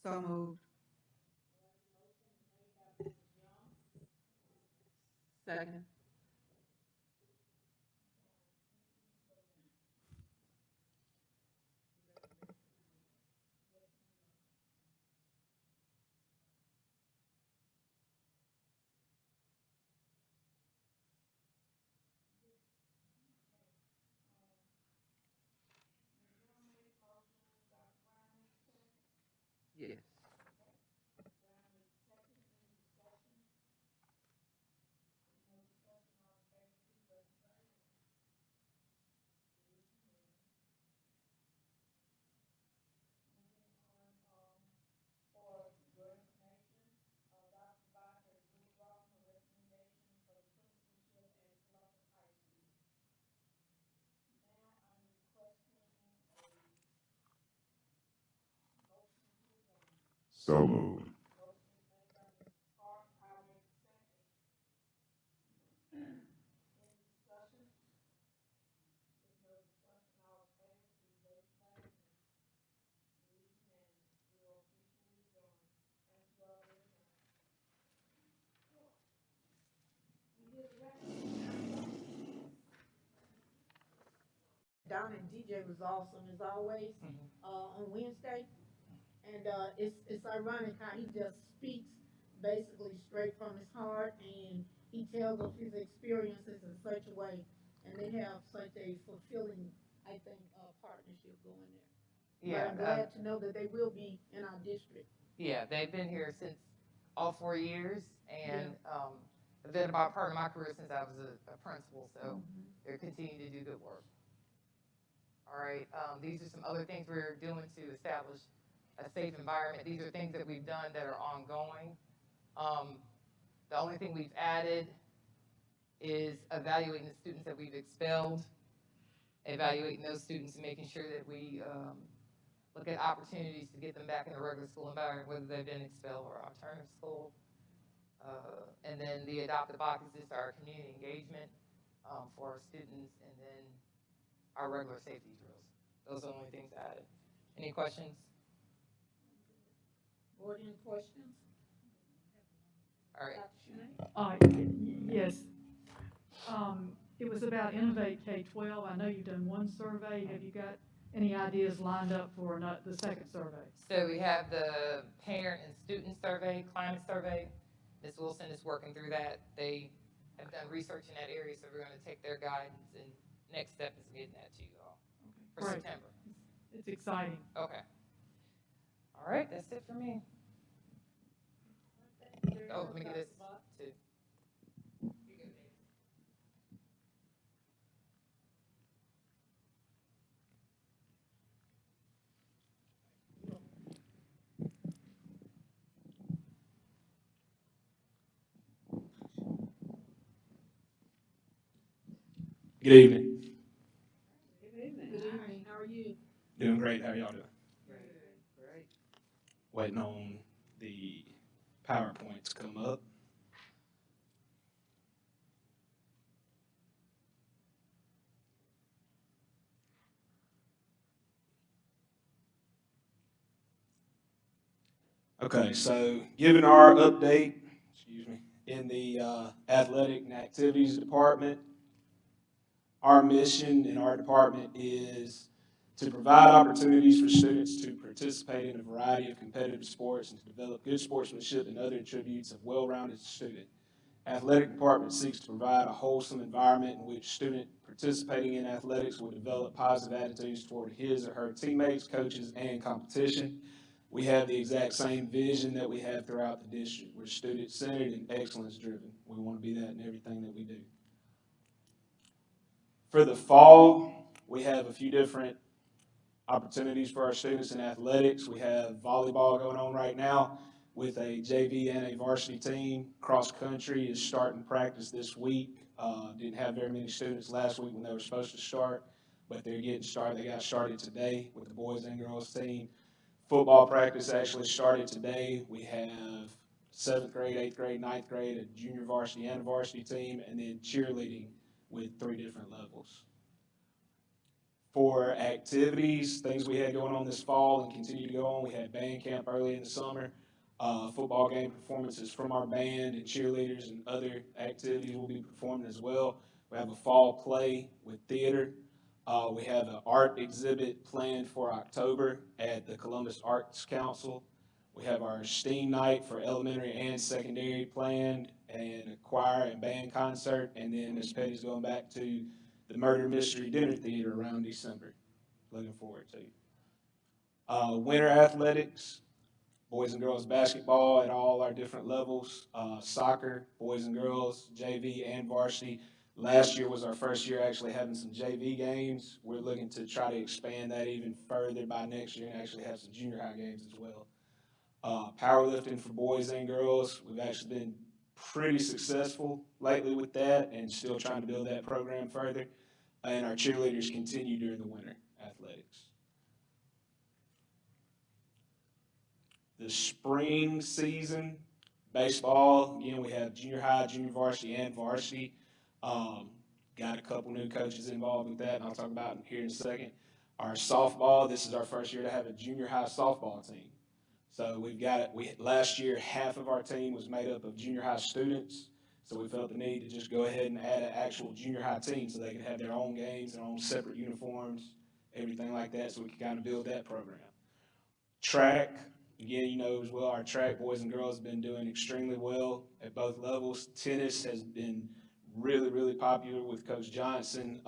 So moved. Second. Yes. So moved. Don and DJ was awesome as always on Wednesday, and it's ironic how he just speaks basically straight from his heart, and he tells of his experiences in such a way, and they have such a fulfilling, I think, partnership going there. But Yeah, I'm glad to know that they will be in our district. yeah, they've been here since all 4 years, and have been about part of my career since I was a principal, so they're continuing to do good work. All right, these are some other things we're doing to establish a safe environment. These are things that we've done that are ongoing. The only thing we've added is evaluating the students that we've expelled, evaluating those students and making sure that we look at opportunities to get them back in the regular school environment, whether they've been expelled or alternative school. And then the adopted boxes are community engagement for our students, and then our regular safety drills. Those are the only things added. Any questions? Board, any questions? All right. Dr. Shanae? Yes. It was about Innovate K-12. I know you've done one survey. Have you got any ideas lined up for the second survey? So we have the parent and student survey, climate survey. Ms. Wilson is working through that. They have done research in that area, so we're going to take their guidance, and next step is getting that to you all for Great. September. It's exciting. Okay. All right, that's it for me. Oh, let me get this too. Good evening. Good evening, how are you? Doing great. How y'all doing? Great. Waiting on the PowerPoint to come up. Okay, so given our update, in the athletic and activities department, our mission in our department is to provide opportunities for students to participate in a variety of competitive sports and to develop good sportsmanship and other attributes of well-rounded student. Athletic department seeks to provide a wholesome environment in which student participating in athletics will develop positive attitudes toward his or her teammates, coaches, and competition. We have the exact same vision that we have throughout the district. We're student-centered and excellence-driven. We want to be that in everything that we do. For the fall, we have a few different opportunities for our students in athletics. We have volleyball going on right now with a JV and a varsity team. Cross country is starting practice this week. Didn't have very many students last week when they were supposed to start, but they're getting started. They got started today with the boys and girls team. Football practice actually started today. We have 7th grade, 8th grade, 9th grade, a junior varsity and a varsity team, and then cheerleading with 3 different levels. For activities, things we had going on this fall and continue to go on, we had band camp early in the summer, football game performances from our band and cheerleaders and other activities will be performing as well. We have a fall play with theater. We have an art exhibit planned for October at the Columbus Arts Council. We have our STEAM night for elementary and secondary planned, and a choir and band concert, and then Miss Petty's going back to the Murder Mystery Dinner Theater around December. Looking forward to. Winter athletics, boys and girls basketball at all our different levels, soccer, boys and girls, JV and varsity. Last year was our first year actually having some JV games. We're looking to try to expand that even further by next year and actually have some junior high games as well. Powerlifting for boys and girls, we've actually been pretty successful lately with that and still trying to build that program further. And our cheerleaders continue during the winter athletics. The spring season, baseball, again, we have junior high, junior varsity, and varsity. Got a couple new coaches involved with that, and I'll talk about it here in a second. Our softball, this is our first year to have a junior high softball team. So last year, half of our team was made up of junior high students. So we felt the need to just go ahead and add an actual junior high team so they could have their own games, their own separate uniforms, everything like that, so we could kind of build that program. Track, again, you know as well, our track boys and girls have been doing extremely well at both levels. Tennis has been really, really popular with Coach Johnson.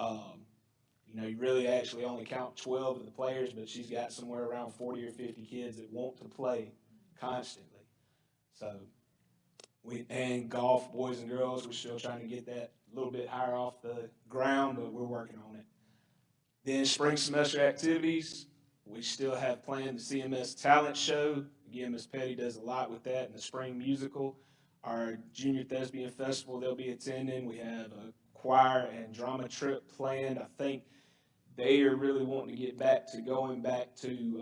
You really actually only count 12 of the players, but she's got somewhere around 40 or 50 kids that want to play constantly. So, and golf, boys and girls, we're still trying to get that a little bit higher off the ground, but we're working on it. Then spring semester activities, we still have planned the CMS Talent Show. Again, Miss Petty does a lot with that in the spring musical. Our Junior Thespian Festival they'll be attending. We have a choir and drama trip planned. I think they are really wanting to get back to going back to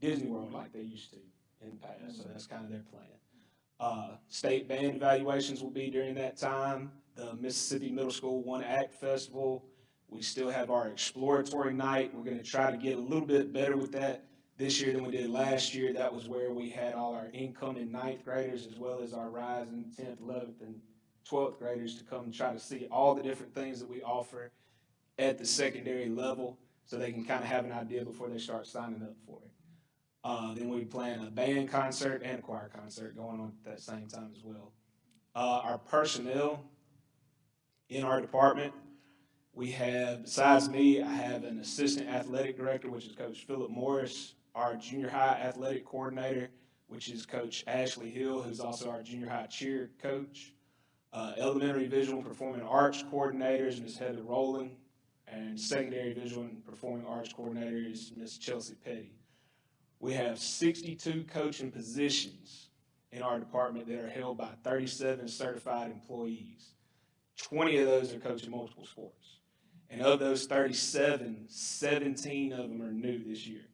Disney World like they used to in the past, so that's kind of their plan. State band evaluations will be during that time. The Mississippi Middle School One Act Festival. We still have our exploratory night. We're going to try to get a little bit better with that this year than we did last year. That was where we had all our incoming 9th graders as well as our rising 10th, 11th, and 12th graders to come and try to see all the different things that we offer at the secondary level so they can kind of have an idea before they start signing up for it. Then we plan a band concert and a choir concert going on at that same time as well. Our personnel in our department, we have, besides me, I have an assistant athletic director, which is Coach Philip Morris, our junior high athletic coordinator, which is Coach Ashley Hill, who's also our junior high cheer coach, elementary visual and performing arts coordinators, Ms. Heather Rowland, and secondary visual and performing arts coordinator is Ms. Chelsea Petty. We have 62 coaching positions in our department that are held by 37 certified employees. 20 of those are coaching multiple sports. And of those 37, 17 of them are new this year.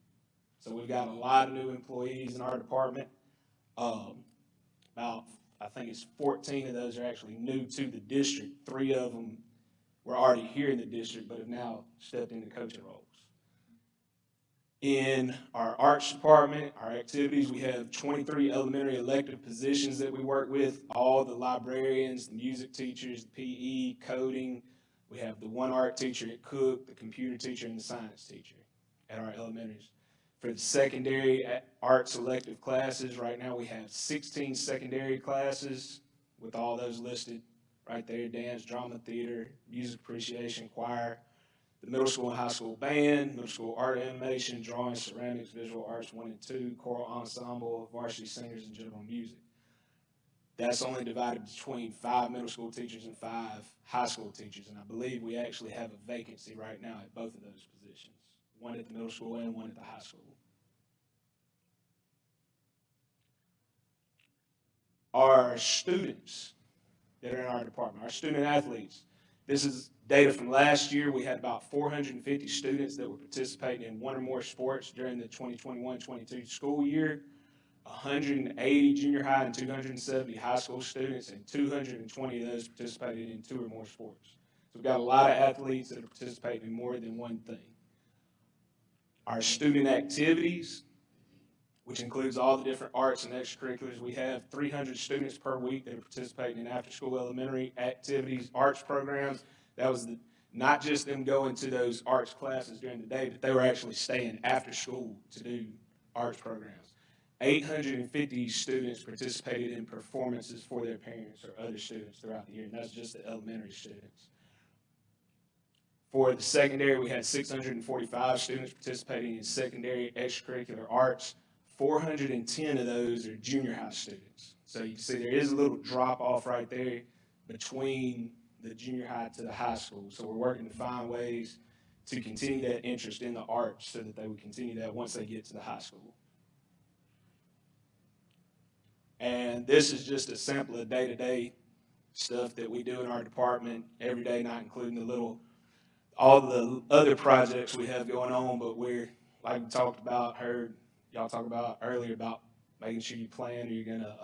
So we've got a lot of new employees in our department. About, I think it's 14 of those are actually new to the district. 3 of them were already here in the district, but have now stepped into coaching roles. In our arts department, our activities, we have 23 elementary elective positions that we work with, all the librarians, the music teachers, the PE, coding. We have the 1 art teacher at Cook, the computer teacher, and the science teacher at our elementaries. For the secondary arts elective classes, right now we have 16 secondary classes with all those listed right there: dance, drama, theater, music appreciation, choir, the middle school and high school band, middle school art animation, drawing, ceramics, visual arts 1 and 2, choral ensemble, varsity singers, and general music. That's only divided between 5 middle school teachers and 5 high school teachers, and I believe we actually have a vacancy right now at both of those positions, 1 at the middle school and 1 at the high school. Our students that are in our department, our student athletes, this is data from last year. We had about 450 students that were participating in 1 or more sports during the 2021-22 school year, 180 junior high and 270 high school students, and 220 of those participated in 2 or more sports. So we've got a lot of athletes that are participating in more than one thing. Our student activities, which includes all the different arts and extracurriculars. We have 300 students per week that are participating in after-school elementary activities, arts programs. That was not just them going to those arts classes during the day, but they were actually staying after school to do arts programs. 850 students participated in performances for their parents or other students throughout the year, and that's just the elementary students. For the secondary, we had 645 students participating in secondary extracurricular arts. 410 of those are junior high students. So you can see there is a little drop off right there between the junior high to the high school. So we're working to find ways to continue that interest in the arts so that they would continue that once they get to the high school. And this is just a sample of day-to-day stuff that we do in our department every day, not including all the other projects we have going on, but we're, like we talked about, heard y'all talk about earlier about making sure you plan or you're going to,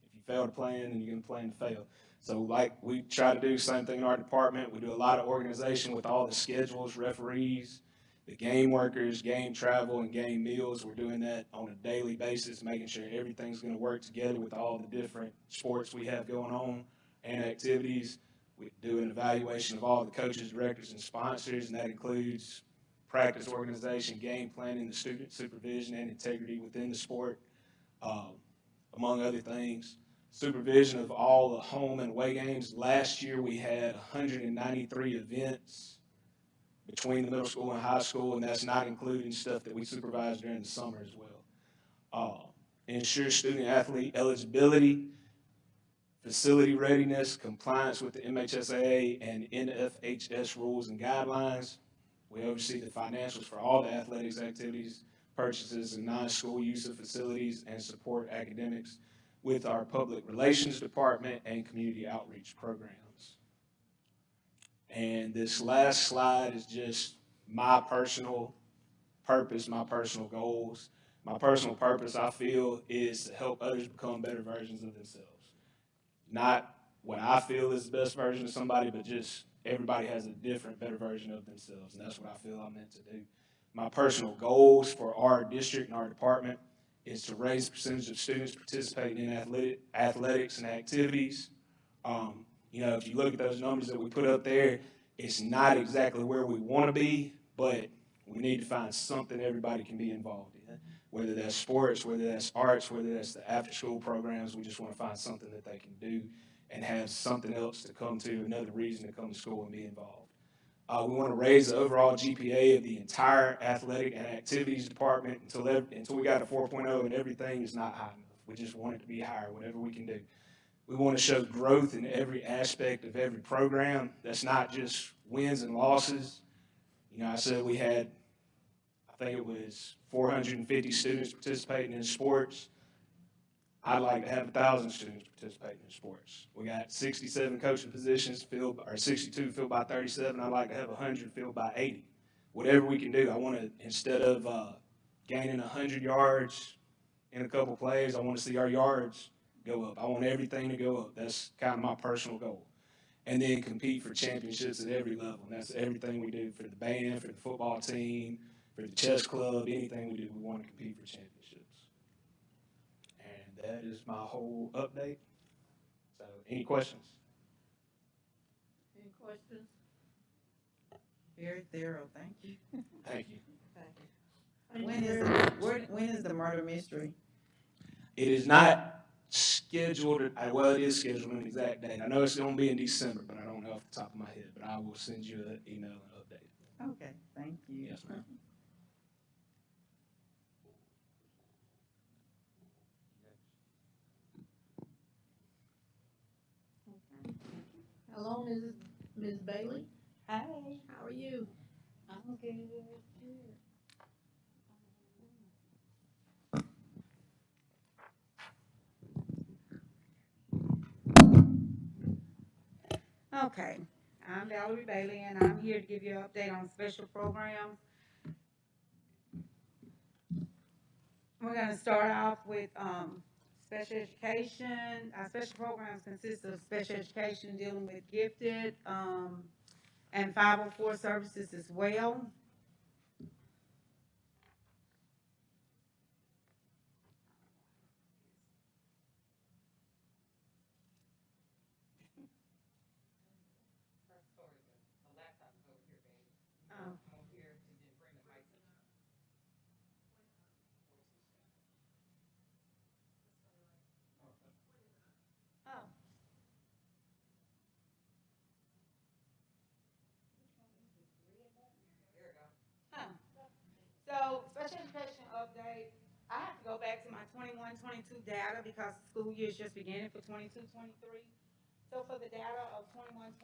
if you fail to plan, then you're going to plan to fail. So like we try to do the same thing in our department. We do a lot of organization with all the schedules, referees, the game workers, game travel, and game meals. We're doing that on a daily basis, making sure everything's going to work together with all the different sports we have going on and activities. We do an evaluation of all the coaches, directors, and sponsors, and that includes practice organization, game planning, the student supervision and integrity within the sport, among other things. Supervision of all the home and away games. Last year we had 193 events between the middle school and high school, and that's not including stuff that we supervise during the summer as well. Ensure student athlete eligibility, facility readiness, compliance with the MHSAA and NFHS rules and guidelines. We oversee the financials for all the athletics activities, purchases, and non-school use of facilities, and support academics with our public relations department and community outreach programs. And this last slide is just my personal purpose, my personal goals. My personal purpose, I feel, is to help others become better versions of themselves. Not what I feel is the best version of somebody, but just everybody has a different, better version of themselves, and that's what I feel I'm meant to do. My personal goals for our district and our department is to raise the percentage of students participating in athletics and activities. If you look at those numbers that we put up there, it's not exactly where we want to be, but we need to find something everybody can be involved in. Whether that's sports, whether that's arts, whether that's the after-school programs, we just want to find something that they can do and have something else to come to, another reason to come to school and be involved. We want to raise the overall GPA of the entire athletic and activities department until we got a 4.0 and everything is not high enough. We just want it to be higher, whatever we can do. We want to show growth in every aspect of every program. That's not just wins and losses. I said we had, I think it was 450 students participating in sports. I'd like to have 1,000 students participating in sports. We got 67 coaching positions filled, or 62 filled by 37. I'd like to have 100 filled by 80. Whatever we can do, I want to, instead of gaining 100 yards in a couple plays, I want to see our yards go up. I want everything to go up. That's kind of my personal goal. And then compete for championships at every level. And that's everything we do for the band, for the football team, for the chess club, anything we do, we want to compete for championships. And that is my whole update. So, any questions? Any questions? Very thorough, thank you. Thank you. Thank When you is very much. when is the murder mystery? It is not scheduled, well, it is scheduled an exact date. I know it's going to be in December, but I don't know off the top of my head. But I will send you an email and update. Okay, thank you. Yes, ma'am. Hello, Ms. Bailey. Hi, How are you? I'm good. Okay, I'm Valerie Bailey, and I'm here to give you an update on special programs. We're gonna start off with, special education. Our special programs consist of special education dealing with gifted, and 504 services as well. special education update, I have to go back to my 21-22 data because the school year is just beginning for 22-23. So for the data of 21-22,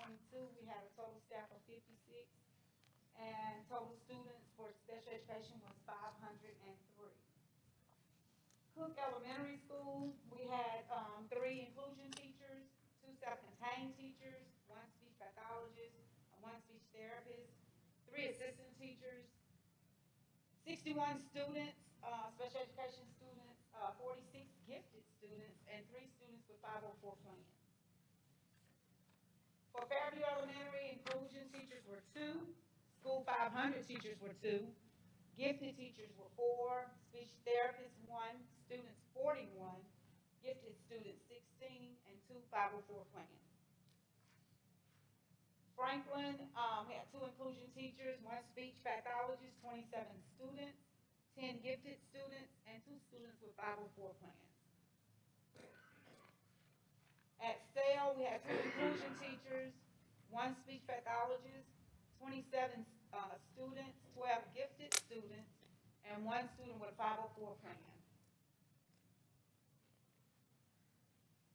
we had a total staff of 56, and total students for special education was 503. Cook Elementary School, we had 3 inclusion teachers, 2 self-contained teachers, 1 speech pathologist, 1 speech therapist, 3 assistant teachers, 61 students, special education students, 46 gifted students, and 3 students with 504 plans. For Fairview Elementary, inclusion teachers were 2, school 500 teachers were 2, gifted teachers were 4, speech therapists 1, students 41, gifted students 16, and 2 504 plans. Franklin had 2 inclusion teachers, 1 speech pathologist, 27 students, 10 gifted students, and 2 students with 504 plans. At Sale, we had 2 inclusion teachers, 1 speech pathologist, 27 students, 12 gifted students, and 1 student with a 504 plan.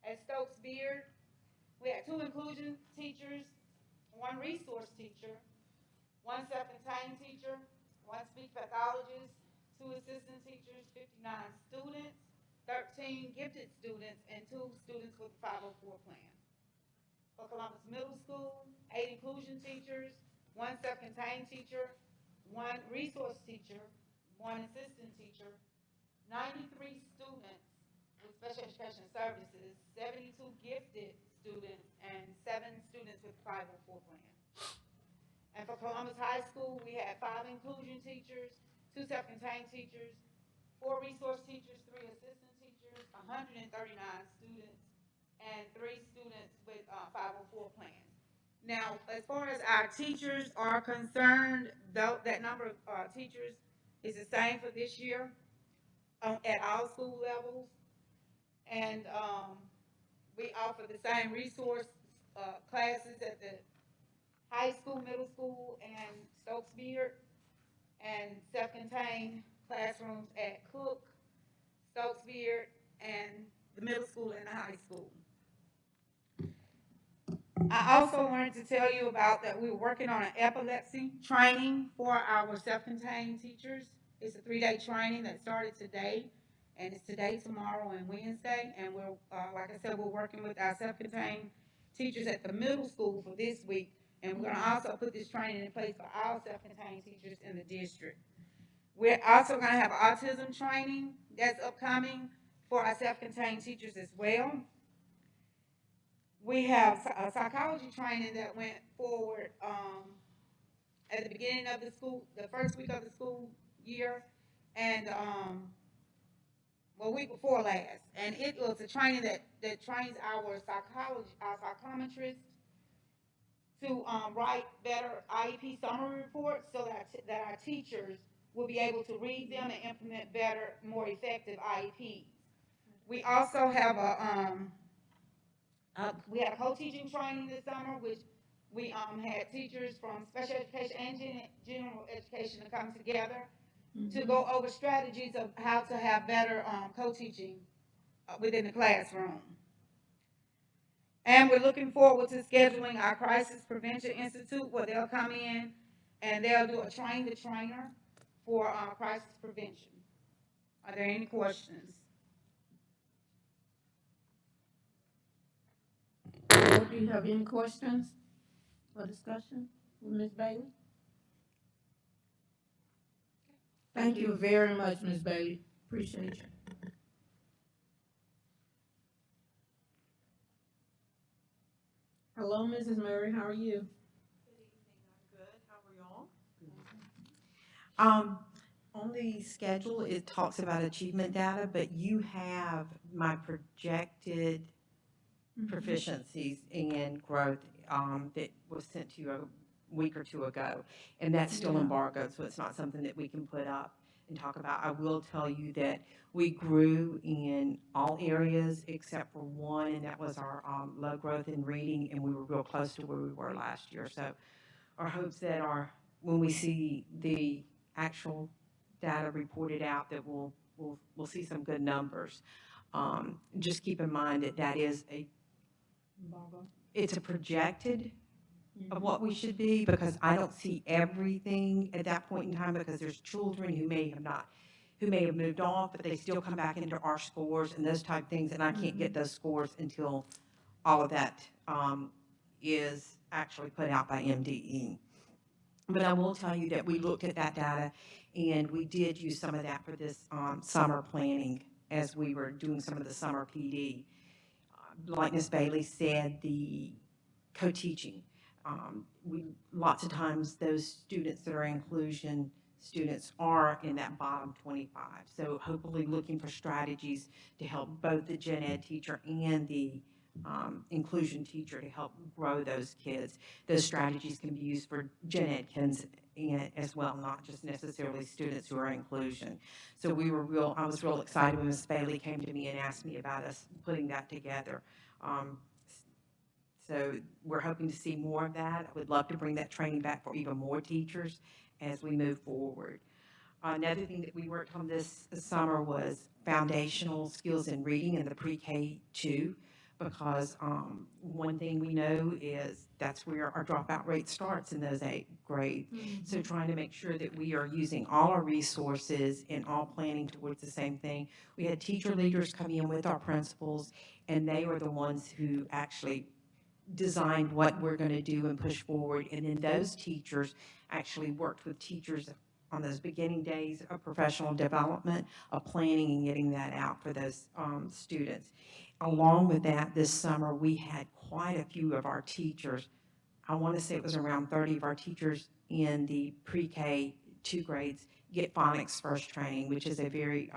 At Stokes Beard, we had 2 inclusion teachers, 1 resource teacher, 1 self-contained teacher, 1 speech pathologist, 2 assistant teachers, 59 students, 13 gifted students, and 2 students with a 504 plan. For Columbus Middle School, 8 inclusion teachers, 1 self-contained teacher, 1 resource teacher, 1 assistant teacher, 93 students with special education services, 72 gifted students, and 7 students with 504 plan. And for Columbus High School, we had 5 inclusion teachers, 2 self-contained teachers, 4 resource teachers, 3 assistant teachers, 139 students, and 3 students with 504 plans. Now, as far as our teachers are concerned, though, that number of teachers is the same for this year at all school levels. And we offer the same resource classes at the high school, middle school, and Stokes Beard, and self-contained classrooms at Cook, Stokes Beard, and the middle school and the high school. I also wanted to tell you about that we were working on an epilepsy training for our self-contained teachers. It's a 3-day training that started today, and it's today, tomorrow, and Wednesday. And we're, like I said, we're working with our self-contained teachers at the middle school for this week, and we're gonna also put this training in place for all self-contained teachers in the district. We're also gonna have autism training that's upcoming for our self-contained teachers as well. We have a psychology training that went forward at the beginning of the school, the first week of the school year, and week before last. And it was a training that trains our psychometrists to write better IEP summary reports so that our teachers will be able to read them and implement better, more effective IEPs. We also have we had a co-teaching training this summer, which we had teachers from special education and general education to come together to go over strategies of how to have better co-teaching within the classroom. And we're looking forward to scheduling our Crisis Prevention Institute, where they'll come in and they'll do a train the trainer for crisis prevention. Are there any questions? Board, do you have any questions or discussion with Ms. Bailey? Thank you very much, Ms. Bailey. Appreciate you. Hello, Mrs. Murray, how are you? Good evening, I'm good. How are y'all? On the schedule, it talks about achievement data, but you have my projected proficiencies and growth that was sent to you a week or 2 ago, and that's still Yeah. embargoed, so it's not something that we can put up and talk about. I will tell you that we grew in all areas except for one, and that was our low growth in reading, and we were real close to where we were last year. So our hopes that when we see the actual data reported out that we'll see some good numbers. Just keep in mind that that is it's a projected of what we should be, because I don't see everything at that point in time, because there's children who may have moved off, but they still come back into our scores and those type things, and I can't get those scores until all of that is actually put out by MDE. But I will tell you that we looked at that data, and we did use some of that for this summer planning as we were doing some of the summer PD. Like Ms. Bailey said, the co-teaching. Lots of times those students that are inclusion students are in that bottom 25. So hopefully looking for strategies to help both the gen ed teacher and the inclusion teacher to help grow those kids. Those strategies can be used for gen ed kids as well, not just necessarily students who are inclusion. So I was real excited when Ms. Bailey came to me and asked me about us putting that together. So we're hoping to see more of that. I would love to bring that training back for even more teachers as we move forward. Another thing that we worked on this summer was foundational skills in reading in the pre-K 2, because one thing we know is that's where our dropout rate starts in those 8th grade. So trying to make sure that we are using all our resources and all planning towards the same thing. We had teacher leaders come in with our principals, and they were the ones who actually designed what we're going to do and push forward. And then those teachers actually worked with teachers on those beginning days of professional development, of planning and getting that out for those students. Along with that, this summer, we had quite a few of our teachers. I want to say it was around 30 of our teachers in the pre-K 2 grades get phonics first training, which is a very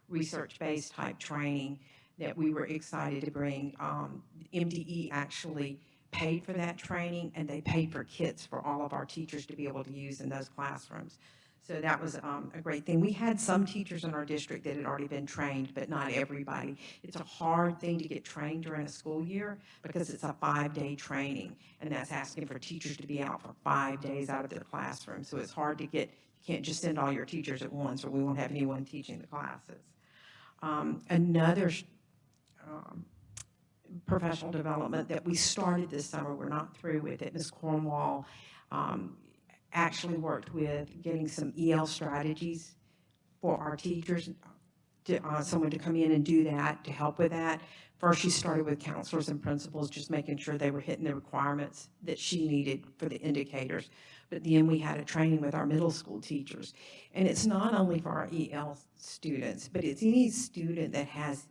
research-based type training that we were excited to bring. MDE actually paid for that training, and they paid for kits for all of our teachers to be able to use in those classrooms. So that was a great thing. We had some teachers in our district that had already been trained, but not everybody. It's a hard thing to get trained during a school year because it's a 5-day training, and that's asking for teachers to be out for 5 days out of their classroom. So it's hard to get, you can't just send all your teachers at once, or we won't have anyone teaching the classes. Another professional development that we started this summer, we're not through with it. Ms. Cornwall actually worked with getting some EL strategies for our teachers, someone to come in and do that, to help with that. First, she started with counselors and principals, just making sure they were hitting the requirements that she needed for the indicators. But then we had a training with our middle school teachers. And it's not only for our EL students, but it's any student that has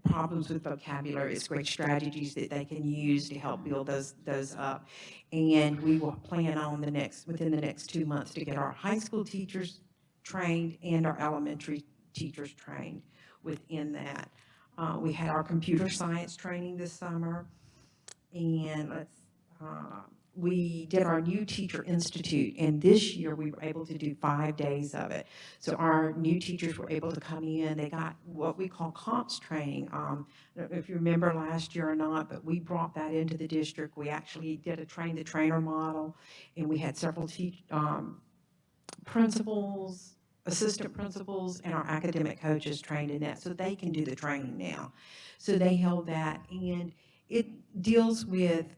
problems with vocabulary. It's great strategies that they can use to help build those up. And we will plan on within the next 2 months to get our high school teachers trained and our elementary teachers trained within that. We had our computer science training this summer, and we did our new teacher institute, and this year we were able to do 5 days of it. So our new teachers were able to come in. They got what we call comps training. I don't know if you remember last year or not, but we brought that into the district. We actually did a train the trainer model, and we had several principals, assistant principals, and our academic coaches trained in that, so they can do the training now. So they held that, and it deals with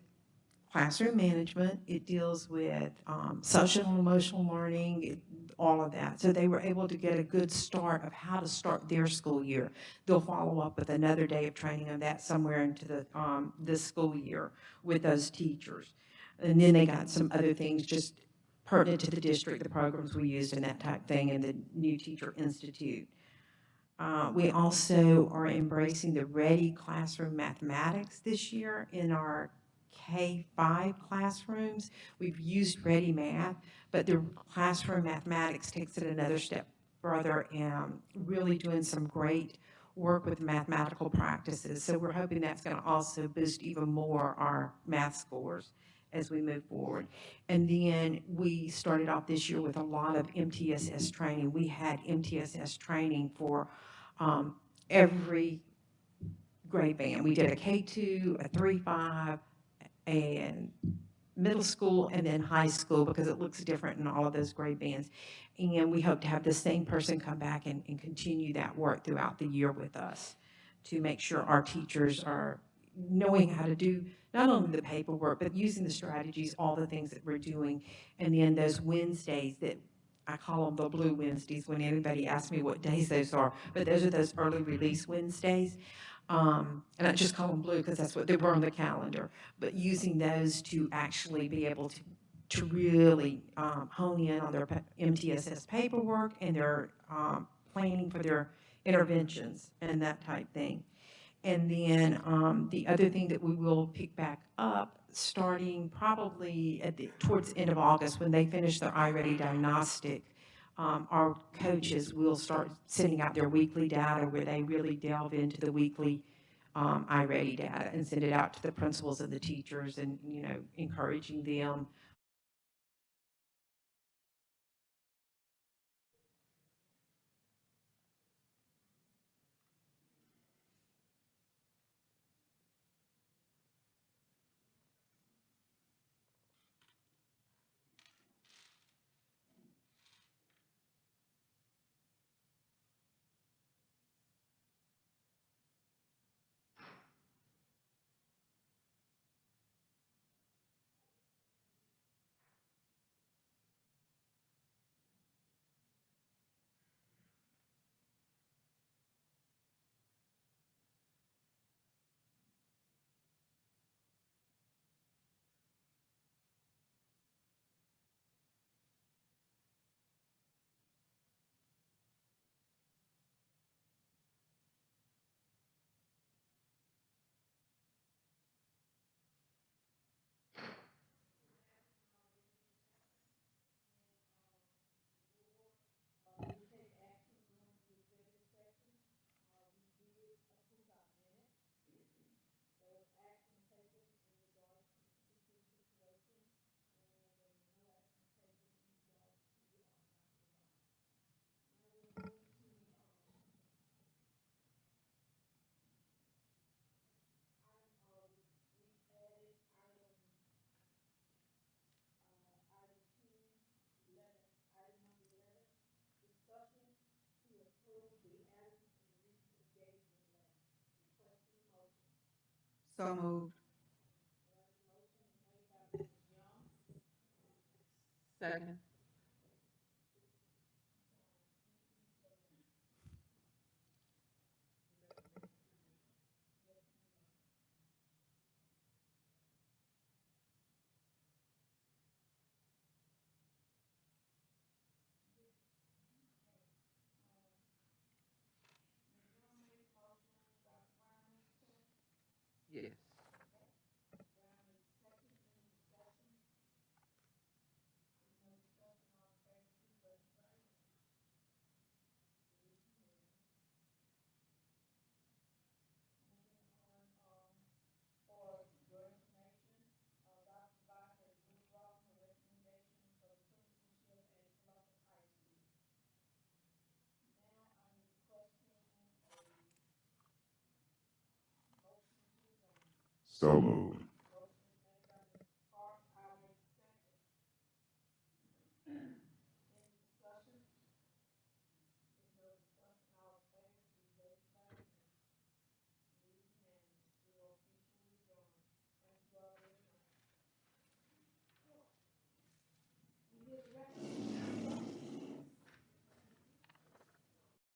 classroom management, it deals with social and emotional learning, all of that. So they were able to get a good start of how to start their school year. They'll follow up with another day of training on that somewhere into this school year with those teachers. And then they got some other things just pertinent to the district, the programs we used and that type thing in the new teacher institute. We also are embracing the Ready Classroom Mathematics this year in our K-5 classrooms. We've used Ready Math, but the classroom mathematics takes it another step further and really doing some great work with mathematical practices. So we're hoping that's going to also boost even more our math scores as we move forward. And then we started off this year with a lot of MTSS training. We had MTSS training for every grade band. We did a K2, a 3-5, and middle school and then high school, because it looks different in all of those grade bands. And we hope to have the same person come back and continue that work throughout the year with us to make sure our teachers are knowing how to do not only the paperwork, but using the strategies, all the things that we're doing. And then those Wednesdays that I call them the blue Wednesdays when anybody asks me what days those are, but those are those early release Wednesdays. And I just call them blue because that's what they were on the calendar, but using those to actually be able to really hone in on their MTSS paperwork and their planning for their interventions and that type thing. And then the other thing that we will pick back up, starting probably towards the end of August, when they finish their iReady diagnostic, our coaches will start sending out their weekly data where they really delve into the weekly iReady data and send it out to the principals and the teachers and, encouraging them. So moved. Second. Yes. So moved.